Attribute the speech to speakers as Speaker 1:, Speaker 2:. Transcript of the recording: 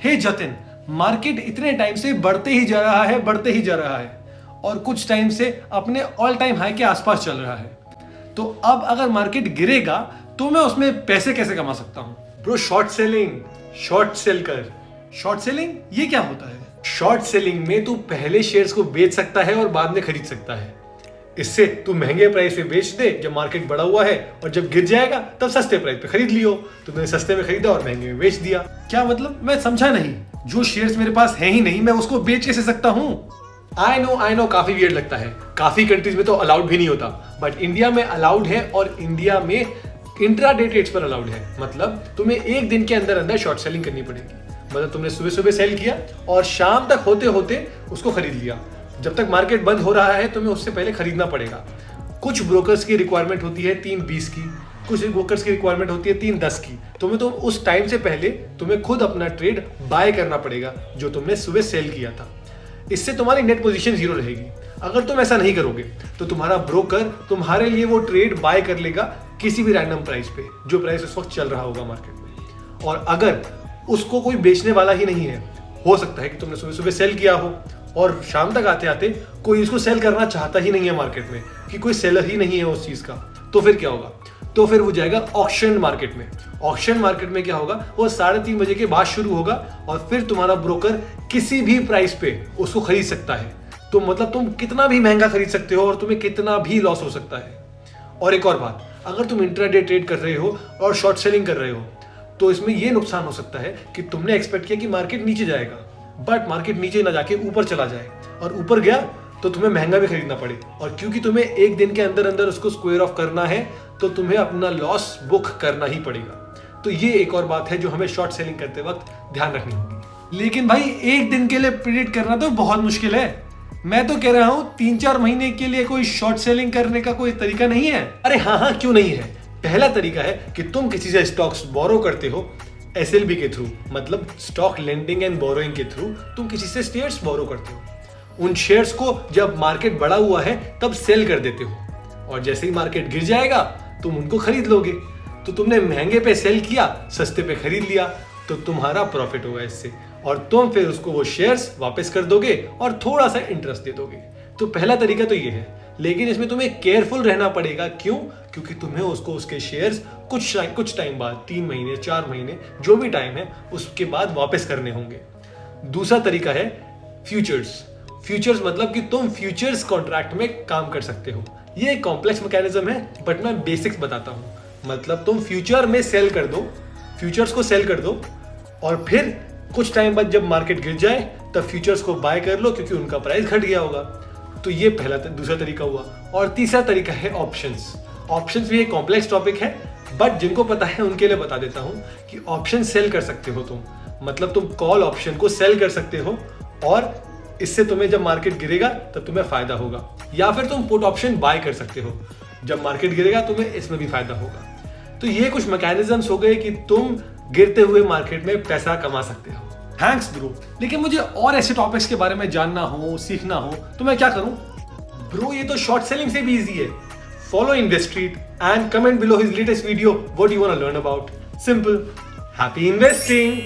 Speaker 1: हे Jatin, market इतने time से बढ़ते ही जा रहा है और कुछ टाइम से अपने ऑल टाइम हाई के आसपास चल रहा है। तो अब अगर मार्केट गिरेगा तो मैं उसमें पैसे कैसे कमा सकता हूं?
Speaker 2: Bro, short selling, short cell कर।
Speaker 1: शॉर्ट सेलिंग ये क्या होता है?
Speaker 2: शॉर्ट सेलिंग में तू पहले शेयर्स को बेच सकता है और बाद में खरीद सकता है। इससे तू महंगे प्राइस पे बेच दे जब मार्केट बढ़ा हुआ है, और जब गिर जाएगा तब सस्ते प्राइस पे खरीद लियो। तुमने सस्ते में खरीदा और महंगे में बेच दिया।
Speaker 1: क्या मतलब? मैं समझा नहीं। जो शेयर्स मेरे पास है ही नहीं, मैं उसको बेच कैसे सकता हूं?
Speaker 2: आई नो काफी वियर्ड लगता है। काफी कंट्रीज में तो अलाउड भी नहीं होता, बट इंडिया में अलाउड है, और इंडिया में इंट्राडे ट्रेड्स पर अलाउड है। मतलब तुम्हें एक दिन के अंदर अंदर शॉर्ट सेलिंग करनी पड़ेगी। मतलब तुमने सुबह सुबह सेल किया और शाम तक होते होते उसको खरीद लिया। जब तक मार्केट बंद हो रहा है तुम्हें उससे पहले खरीदना पड़ेगा। कुछ ब्रोकर्स की रिक्वायरमेंट होती है 3:20 की, कुछ ब्रोकर्स की रिक्वायरमेंट होती है 3:10 की। तुम्हें तो उस टाइम से पहले तुम्हें खुद अपना ट्रेड बाय करना पड़ेगा जो तुमने सुबह सेल किया था। इससे तुम्हारी नेट पोजीशन 0 रहेगी। अगर तुम ऐसा नहीं करोगे तो तुम्हारा ब्रोकर तुम्हारे लिए वो ट्रेड बाय कर लेगा किसी भी रैंडम प्राइस पे, जो प्राइस उस वक्त चल रहा होगा मार्केट में। और अगर उसको कोई बेचने वाला ही नहीं है, हो सकता है कि तुमने सुबह सुबह सेल किया हो और शाम तक आते आते कोई इसको सेल करना चाहता ही नहीं है मार्केट में, कि कोई सेलर ही नहीं है उस चीज का, तो फिर क्या होगा? तो फिर वो जाएगा ऑक्शन मार्केट में। ऑक्शन मार्केट में क्या होगा? वो 3:30 बजे के बाद शुरू होगा और फिर तुम्हारा ब्रोकर किसी भी प्राइस पे उसको खरीद सकता है। तो मतलब तुम कितना भी महंगा खरीद सकते हो और तुम्हें कितना भी लॉस हो सकता है। और एक और बात, अगर तुम इंट्राडे ट्रेड कर रहे हो और शॉर्ट सेलिंग कर रहे हो तो इसमें यह नुकसान हो सकता है कि तुमने एक्सपेक्ट किया कि मार्केट नीचे जाएगा, बट मार्केट नीचे ना जाके ऊपर चला जाए, और ऊपर गया तो तुम्हें महंगा भी खरीदना पड़े। और क्योंकि तुम्हें एक दिन के अंदर अंदर उसको स्क्वायर ऑफ करना है तो तुम्हें अपना लॉस बुक करना ही पड़ेगा। तो ये एक और बात है जो हमें शॉर्ट सेलिंग करते वक्त ध्यान रखनी होगी।
Speaker 1: लेकिन भाई एक दिन के लिए प्रेडिक्ट करना तो बहुत मुश्किल है। मैं तो कह रहा हूं 3-4 महीने के लिए कोई शॉर्ट सेलिंग करने का कोई तरीका नहीं है?
Speaker 2: अरे हाँ, क्यों नहीं है। पहला तरीका है कि तुम किसी से स्टॉक्स बोरो करते हो SLB के थ्रू, मतलब स्टॉक लेंडिंग एंड बोरोइंग के थ्रू तुम किसी से शेयर्स बोरो करते हो। उन शेयर्स को जब मार्केट बढ़ा हुआ है तब सेल कर देते हो, और जैसे ही मार्केट गिर जाएगा तुम उनको खरीद लोगे। तो तुमने महंगे पे सेल किया, सस्ते पे खरीद लिया, तो तुम्हारा प्रॉफिट होगा इससे, और तुम फिर उसको वो शेयर्स वापस कर दोगे और थोड़ा सा इंटरेस्ट दे दोगे। तो पहला तरीका तो ये है, लेकिन इसमें तुम्हें केयरफुल रहना पड़ेगा। क्यों? क्योंकि तुम्हें उसको उसके शेयर्स कुछ टाइम बाद, 3 महीने 4 महीने जो भी टाइम है उसके बाद वापस करने होंगे। दूसरा तरीका है फ्यूचर्स मतलब कि तुम फ्यूचर्स कॉन्ट्रैक्ट में काम कर सकते हो। ये एक कॉम्प्लेक्स मैकेनिज्म है, बट मैं बेसिक्स बताता हूं। मतलब तुम फ्यूचर में सेल कर दो, फ्यूचर्स को सेल कर दो, और फिर कुछ टाइम बाद जब मार्केट गिर जाए तब फ्यूचर्स को बाय कर लो क्योंकि उनका प्राइस घट गया होगा। तो ये दूसरा तरीका हुआ। और तीसरा तरीका है ऑप्शंस भी एक कॉम्प्लेक्स टॉपिक है, बट जिनको पता है उनके लिए बता देता हूं कि ऑप्शन सेल कर सकते हो तुम। मतलब तुम कॉल ऑप्शन को सेल कर सकते हो, और इससे तुम्हें जब मार्केट गिरेगा तब तुम्हें फायदा होगा। या फिर तुम पुट ऑप्शन बाय कर सकते हो, जब मार्केट गिरेगा तुम्हें इसमें भी फायदा होगा। तो ये कुछ मैकेनिज्म्स हो गए कि तुम गिरते हुए मार्केट में पैसा कमा सकते हो।
Speaker 1: Thanks bro. लेकिन मुझे और ऐसे टॉपिक्स के बारे में जानना हो, सीखना हो, तो मैं क्या करूं?
Speaker 2: ब्रो, ये तो शॉर्ट सेलिंग से भी इजी है। Follow InvestStreet and comment below his latest video what you want to learn about. Simple. Happy investing!